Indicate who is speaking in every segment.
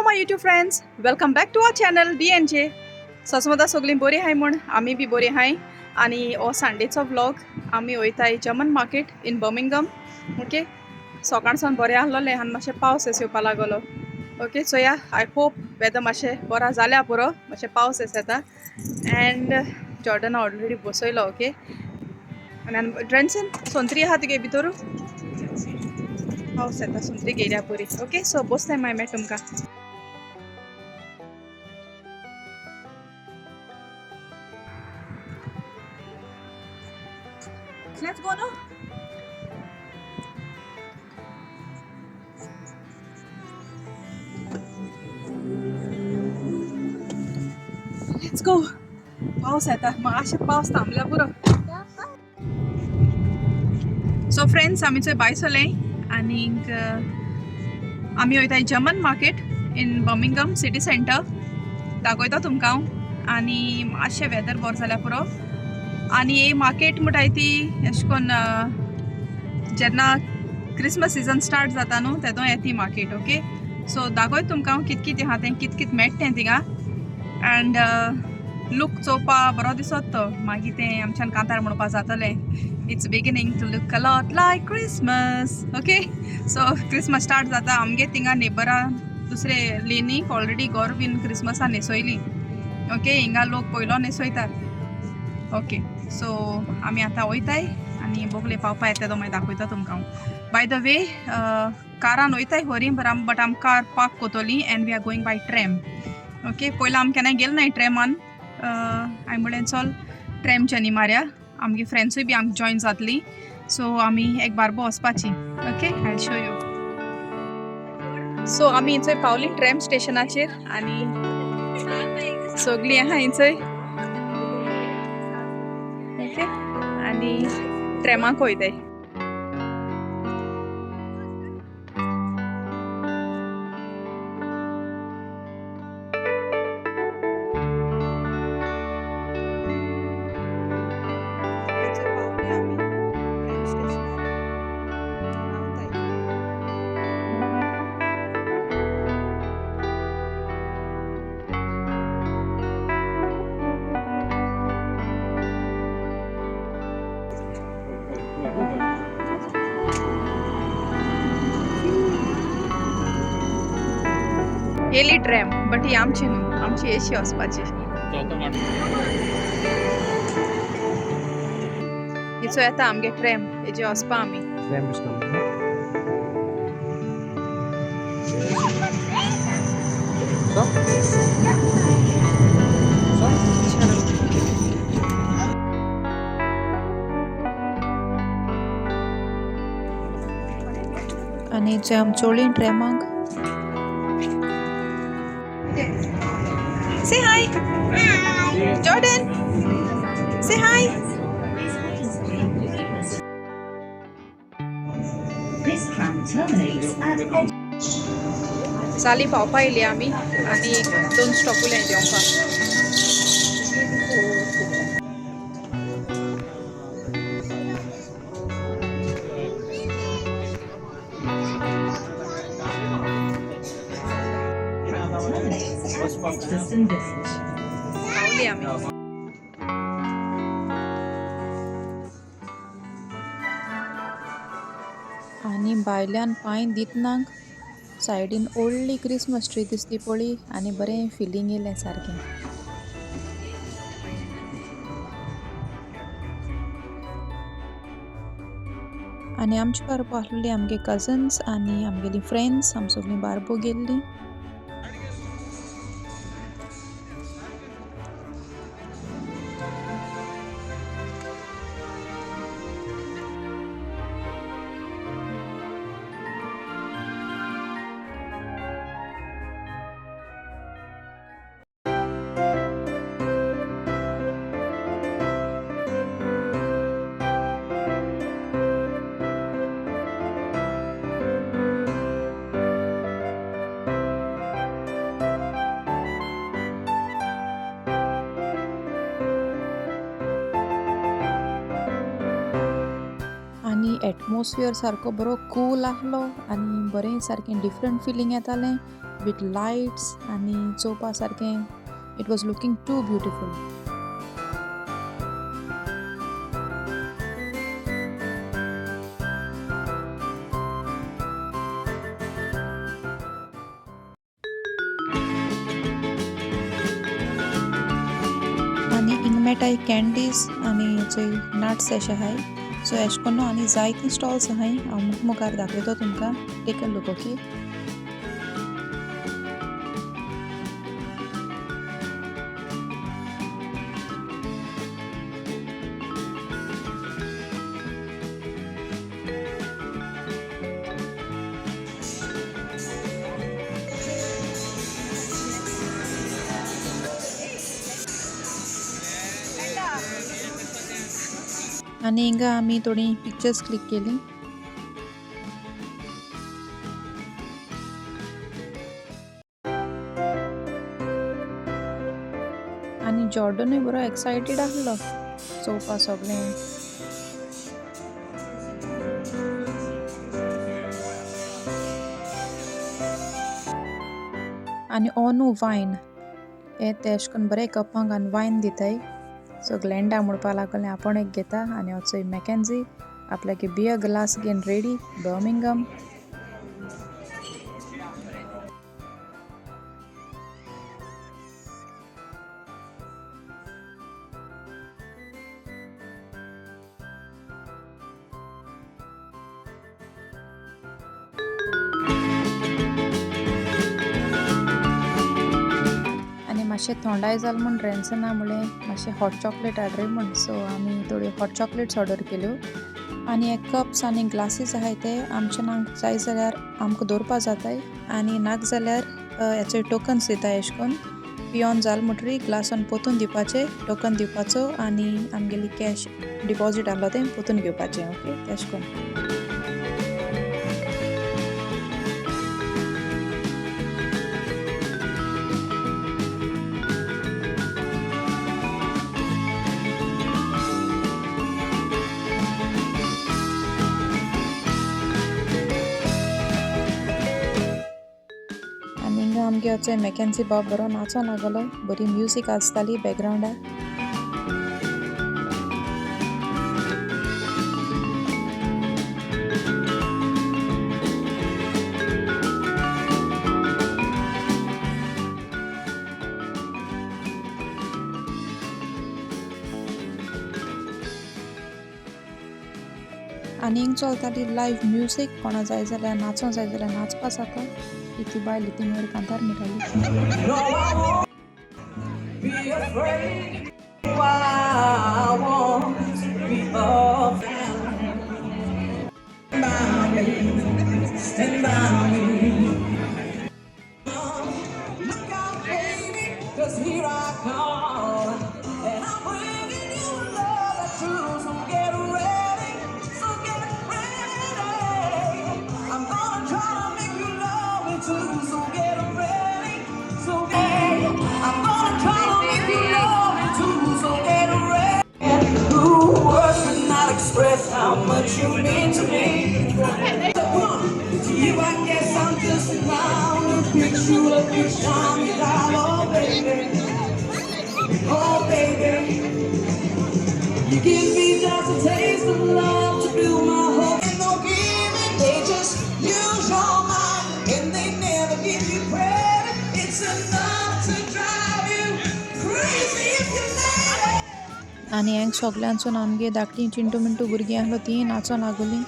Speaker 1: My YouTube friends, welcome back to our channel DNJ. ससमदा सगळीं बरी हाय म्हूण आमी बी बरी हाय. आनी हो संडेचो व्लॉग आमी वयताय German market in Birmingham. Okay, सकाळसान बरें आहलोलें आनी मातशें पावस येवपा पाला लागलो. ओके, सो या आय होप वेदर मातशें बरा जाल्या पुरो, मातशें पावस येता. एंड जॉर्डन ऑलरेडी बसयलो. ओके, आनी ड्रेन्सन संत्री आहा तुगे भितर पावस येता, संत्री घेयल्या बरी. ओके, सो बसताय मागीर मेळ तुमकां. Let's go now. Let's go. पाऊस येता, मातशें पावस थांबल्या पुरो. सो फ्रेंड्स, आमी थंय भायर सरलें आनीक आमी वयताय German market in Birmingham city centre. दाखयता तुमकां हांव. आनी मातशें वेदर बरो जाल्या पुरो. आनी ही मार्केट म्हणटाय ती अशें करून जेन्ना क्रिसमस सीजन स्टार्ट जाता न्हू तेदो येता ती मार्केट. ओके, सो दाखयता तुमकां हांव कित कितें आहा तें, कित कितें मेळटा तें थिंगा. एंड लूक चोवपा बरो दिसत तो. मागीर तें आमच्यान कांतार म्हणपा जातलें. It's beginning to look a lot like Christmas. Okay, so Christmas start जाता. आमगे थिंगा नेबरा दुसरे लेनीक ऑलरेडी गोर बीन क्रिसमसा न्हेसयली. ओके, हिंगा लोक पयलो न्हेसयतात. ओके, सो आमी आतां वयताय आनी बोगले पावपा येता तो मागीर दाखयता तुमकां हांव. बाय द वे, कारान वयताय खरी बट आम कार पार्क कोतोली and we are going by tram. Okay, पयलीं आमी केन्नाय गेल नाय ट्रॅमान. हांवें म्हणलें चल ट्रॅम जर्नी मारया. आमगे फ्रेंड्सूय बी आमकां जॉयन जातलीं. सो आमी एक बारबो वचपाची. Okay, I will show you. So आमी हिंचय पावलीं ट्रॅम स्टेशनाचेर आनी सगळीं आहा हिंचय. ओके, आनी ट्रॅमाक वयताय. येली ट्रॅम, बट ही आमची न्हू, आमची एशी वचपाची. हिचो येता आमगे ट्रॅम, हेजे वचपा आमी. आनी जे आमचोळी ट्रॅमाक. Say hi. Hi. Jordan. Say hi. This tram terminates at साली पावपा येयली आमी आनी 2 स्टॉप उरले देंवपा. पावली आमी. आनी भायल्यान पांय दितनाक सायडीन व्हडली क्रिसमस ट्री दिसली पळय आनी बरें फिलींग येयलें सारकें. आनी आमचे बारबो आसलेली आमगे कजन्स आनी आमगेली फ्रेंड्स, आमी सगळीं बारबो गेल्लीं.
Speaker 2: एटमॉस्फियर सारको बरो कूल आहलो आनी बरें सारकें डिफरंट फिलींग येतालें विथ लायट्स आनी चोवपा सारकें it was looking too beautiful. आनी हिंग मेळटाय कँडीज आनी चोय नट्स अशें आहाय. सो एशे कोन्न आनी जायतीं स्टॉल्स आहाय. हांव मुखार दाखयता तुमकां. Take a look. ओके. आनी हिंगा आमी थोडीं पिक्चर्स क्लिक केलीं. आनी जॉर्डनूय बरो एक्सायटेड आहलो चोवपा सगळें. आनी ओनू वायन हे ते अशें करून बरें कपांक घालून वायन दिताय. सो ग्लेंडा म्हणपा लागलें आपण एक घेता आनी हो चोय मॅकेन्झी आपल्यागे बियर ग्लास घेवन रेडी. बर्मिंगम. मातशें थोंडाय जाल म्हूण रेन्सना म्हणलें मातशें हॉट चॉकलेट हाड रे म्हूण. सो आमी थोड्यो हॉट चॉकलेट्स ऑर्डर केल्यो. आनी हे कप्स आनी ग्लासीस आहाय ते आमचे नांग जाय जाल्यार आमकां दवरपा जाताय आनी नाक जाल्यार हेचो टोकन्स दिताय एशे कोन्न. पियोन जाल म्हणटरी ग्लासान पोतून दिवपाचें, टोकन दिवपाचो आनी आमगेली कॅश डिपॉजीट आहलो तें पोतून घेवपाचें. ओके. तेशें कोन्न. आमगे होचो मॅकेन्झी बाब बरो नाचो लागलो. बरी म्युजीक आसताली बॅकग्रावंडार. आनी हिंग चलताली लायव्ह म्युजीक. कोणा जाय जाल्यार नाचों जाय जाल्यार नाचपा जाता. ती बायल ती वयर कांतार म्हणटाली.
Speaker 3: How much you mean to me. To you, I guess I'm just a clown. A picture of your charm, oh baby, oh baby. You give me just a taste of love to fill my heart. And no giving, they just use your mind, and they never give you credit. It's enough to drive you crazy if you let it.
Speaker 2: आनी हेंग सोगल्यांचून आमगे धाकटीं चिंटू मिंटू भुरगीं आहलो तीं नाचों लागलीं.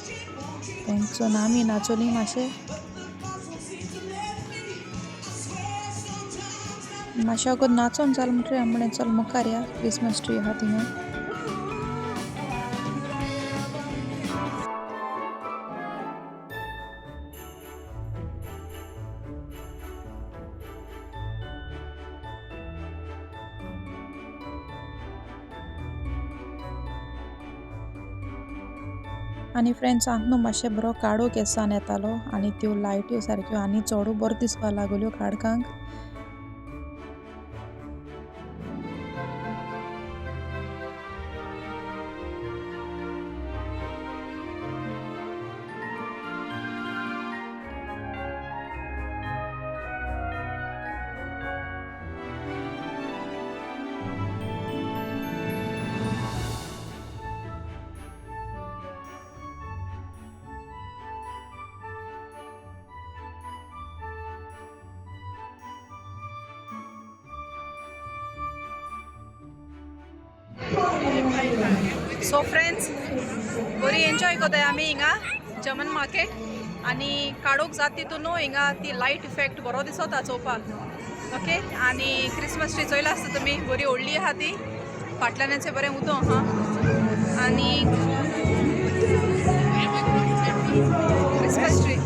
Speaker 2: तेंचून आमी नाचोलीं मातशें. मातशें अगोद नाचोन जाल म्हणटरी हांव म्हणलें चल मुखार या. क्रिसमस ट्री आहा थिंगा. आनी फ्रेंड्स हांग न्हू मातशें बरो काळो केंसान येतालो आनी त्यो लायट्यो सारक्यो आनी चोडू बरो दिसपा लागल्यो काळखांक.
Speaker 1: सो फ्रेंड्स बरी एन्जॉय करताय आमी हिंगा जर्मन मार्केट आणि काडूक जात तितून हिंगा ती लायट इफेक्ट बरो दिसता चोवपाक ओके आणि क्रिसमस ट्री चोयला आसता तुमी बरी व्हडली आहा ती फाटल्यानचे बरें उदो आहा आणि क्रिसमस ट्री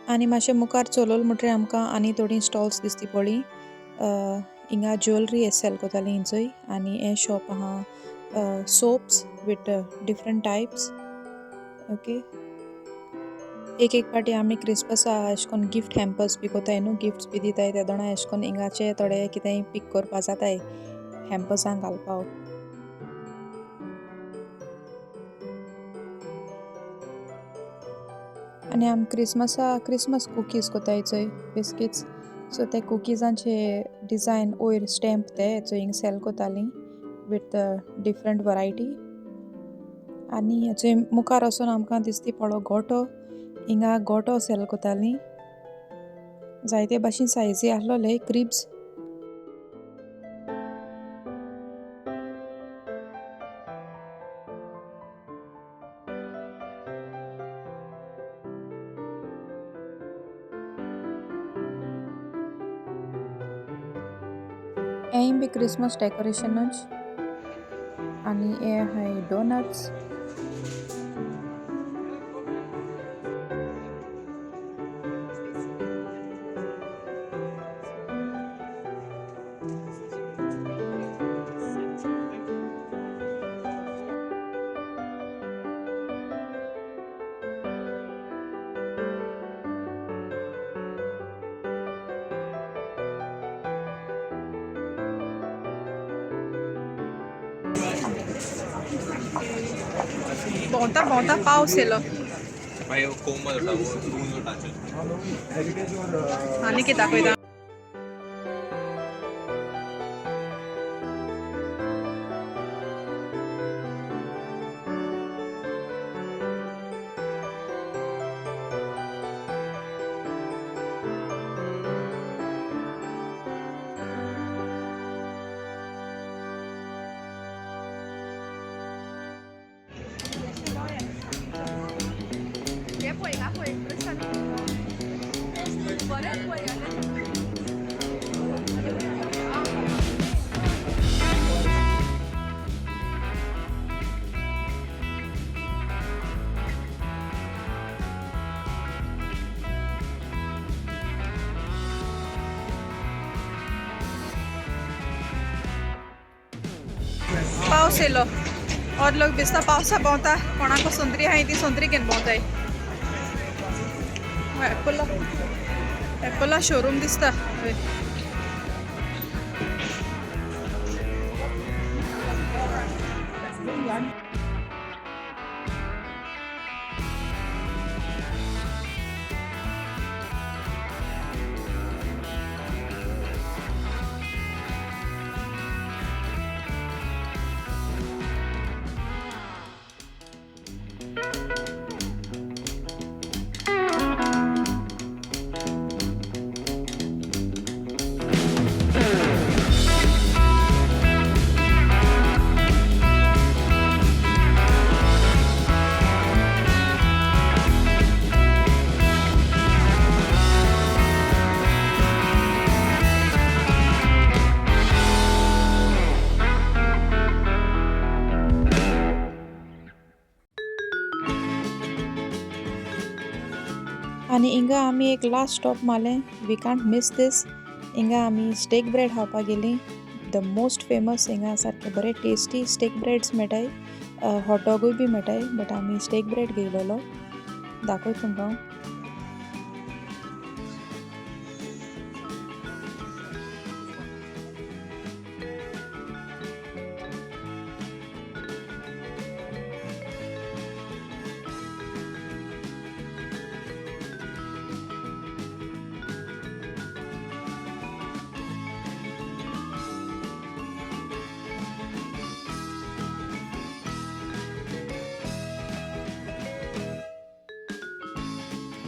Speaker 2: आनी मातशें मुखार चलोल म्हणटरी आमकां आनी थोडी स्टॉल्स दिसती पडली हिंगा ज्वेलरी सेल कोताली हिंचोय आनी हे शॉप आहा soaps with different types okay एक पाटी आमी क्रिसमसा अशें करून गिफ्ट हॅम्पर्स बी कोताय न्हू गिफ्ट्स बी दिताय ते दोना अशें करून हिंगाचे थोडे कितेंय पीक करपा जाताय हॅम्पर्सांक घालपाक आनी आमी क्रिसमस कुकीज कोताय चोय बिस्किट्स सो ते कुकीजांचे डिजायन वयर स्टॅम्प ते चोय हिंग सेल कोतालीं विथ डिफरंट वरायटी आनी हेचे मुखार वचून आमकां दिसती पडलो गोठो हिंगा गोठो सेल कोतालीं जायते भाशेन सायजी आहलोले क्रिब्स हें बी क्रिसमस डेकोरेशनच आनी हे हाय डोनट्स
Speaker 1: भोंवता पावस येयलो आनी कितें दाखयता पावस येयलो और लोग बिस्ता पावसा भोंवता कोणाको सुंदरी आहाय ती सुंदरी घेवन भोंवताय एप्पला शोरूम दिसता आनी हिंगा आमी एक लास्ट स्टॉप मारलें वी कांट मिस दीस
Speaker 2: हिंगा आमी स्टेक ब्रेड खावपाक गेलीं. द मोस्ट फेमस हिंगा सारके बरे टेस्टी स्टेक ब्रेड्स मेळटाय. हॉट डॉगूय बी मेळटाय, बट आमी स्टेक ब्रेड घेयलोलो. दाखय तुमकां हांव.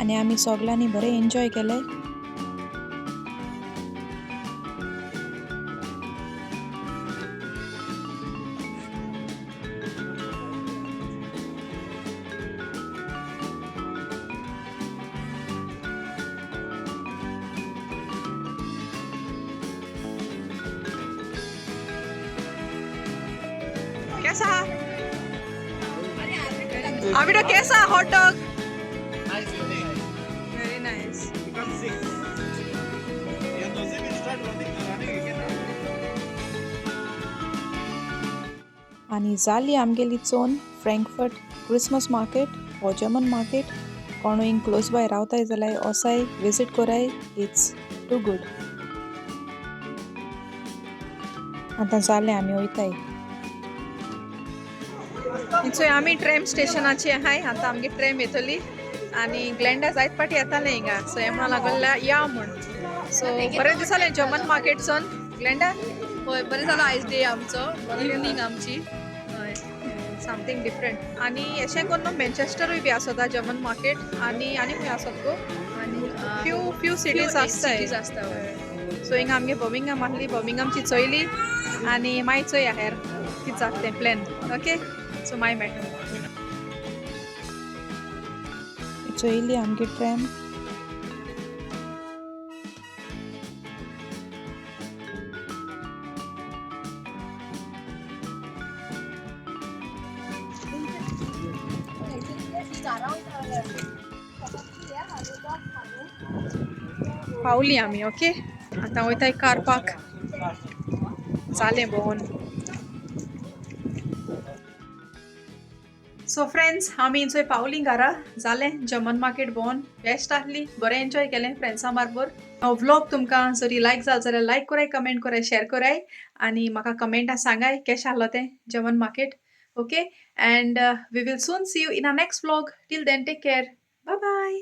Speaker 2: आनी आमी सगळ्यांनी बरें एन्जॉय केलें.
Speaker 1: कैसा आविडो कैसा हॉट डॉग? Very nice.
Speaker 2: आनी जाली आमगेली चोन फ्रँकफर्ट क्रिसमस मार्केट हो जर्मन मार्केट. कोणूय हिंग क्लोज बाय रावताय जाल्यार वसाय विजीट कोराय. It's too good. आतां जालें आमी वयताय.
Speaker 1: सो आमी ट्रेम स्टेशनाची आहाय. आतां आमगे ट्रेम येतली आनी ग्लँडा जायत पाटी येतालें हिंगा. सो हें म्हणून लागल्या या म्हूण. सो बरें दिसलें जर्मन मार्केटसून. ग्लँडा
Speaker 4: होय बरें जालो आयज डे आमचो इवनिंग आमची. हय
Speaker 1: समथींग डिफरंट. आनी अशें करून न्हू मॅन्चेस्टरूय बी आसता जर्मन मार्केट आनी खंय आसत गो
Speaker 4: आनी
Speaker 1: फ्यू सिटीज आसताय.
Speaker 4: सिटीज आसता हय.
Speaker 1: सो हिंगा आमगे बर्मिंगहाम आहली. बर्मिंगहामची चोयली आनी मागीर चोय हेर कितें जाता तें प्लॅन. ओके सो मागीर मेळटा.
Speaker 2: चोयली आमगे ट्रेम.
Speaker 1: पावली आमी. ओके आतां वयताय कार पार्क. जालें भोंवून. सो फ्रेंड्स आमी थंय पावलीं घरा. जालें जर्मन मार्केट भोंवून. बेस्ट आहली. बरें एन्जॉय केलें फ्रेंड्सां बारबर. हो व्लॉग तुमकां जरी लायक जालो जाल्यार लायक कोराय, कमेंट कोराय, शेअर कोराय आनी म्हाका कमेंटां सांगाय केशें आहलो तें German market. Okay and we will soon see you in our next vlog. Till then take care. Bye bye.